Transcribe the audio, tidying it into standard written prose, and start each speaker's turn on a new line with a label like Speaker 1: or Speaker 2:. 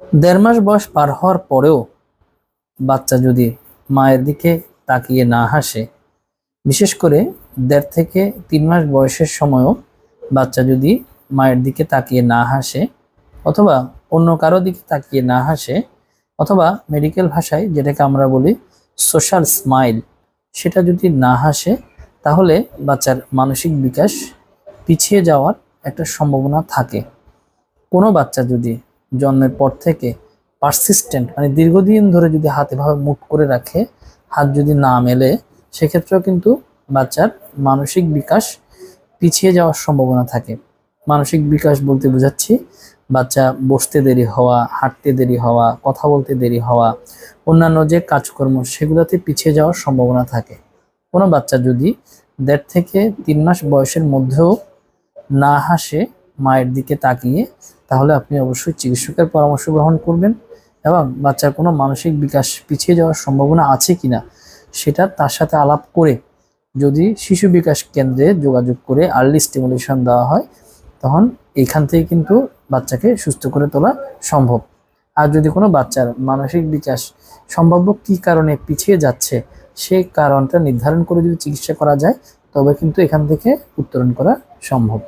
Speaker 1: দেড় মাস বয়স পার হওয়ার পরেও বাচ্চা যদি মায়ের দিকে তাকিয়ে না হাসে, বিশেষ করে 1.5 থেকে 3 মাস বয়সের সময়ও বাচ্চা যদি মায়ের দিকে তাকিয়ে না হাসে, অথবা অন্য কারো দিকে তাকিয়ে না হাসে, অথবা মেডিকেল ভাষায় যেটাকে আমরা বলি সোশ্যাল স্মাইল, সেটা যদি না হাসে, তাহলে বাচ্চার মানসিক বিকাশ পিছিয়ে যাওয়ার একটা সম্ভাবনা থাকে। কোনো বাচ্চা যদি জন্মের পর থেকে পারসিস্টেন্ট মানে দীর্ঘদিন ধরে যদি হাতে ভাবে মুট করে রাখে, হাত যদি না মেলে, সেক্ষেত্রেও কিন্তু বাচ্চার মানসিক বিকাশ পিছিয়ে যাওয়ার সম্ভাবনা থাকে। মানসিক বিকাশ বলতে বোঝাচ্ছি বাচ্চা বসতে দেরি হওয়া, হাঁটতে দেরি হওয়া, কথা বলতে দেরি হওয়া, অন্যান্য যে কাজকর্ম সেগুলোতে পিছিয়ে যাওয়ার সম্ভাবনা থাকে। কোনো বাচ্চা যদি 1.5 থেকে 3 মাস বয়সের মধ্যেও না হাসে মায়ের দিকে তাকিয়ে, তাহলে আপনি অবশ্যই চিকিৎসকের পরামর্শ গ্রহণ করবেন এবং বাচ্চার কোনো মানসিক বিকাশ পিছিয়ে যাওয়ার সম্ভাবনা আছে কিনা সেটা তার সাথে আলাপ করে, যদি শিশু বিকাশ কেন্দ্রে যোগাযোগ করে আর্লি স্টিমুলেশন দেওয়া হয়, তখন এইখান থেকে কিন্তু বাচ্চাকে সুস্থ করে তোলা সম্ভব। আর যদি কোনো বাচ্চার মানসিক বিকাশ সম্ভাব্য কী কারণে পিছিয়ে যাচ্ছে, সেই কারণটা নির্ধারণ করে যদি চিকিৎসা করা যায়, তবে কিন্তু এখান থেকে উত্তরণ করা সম্ভব।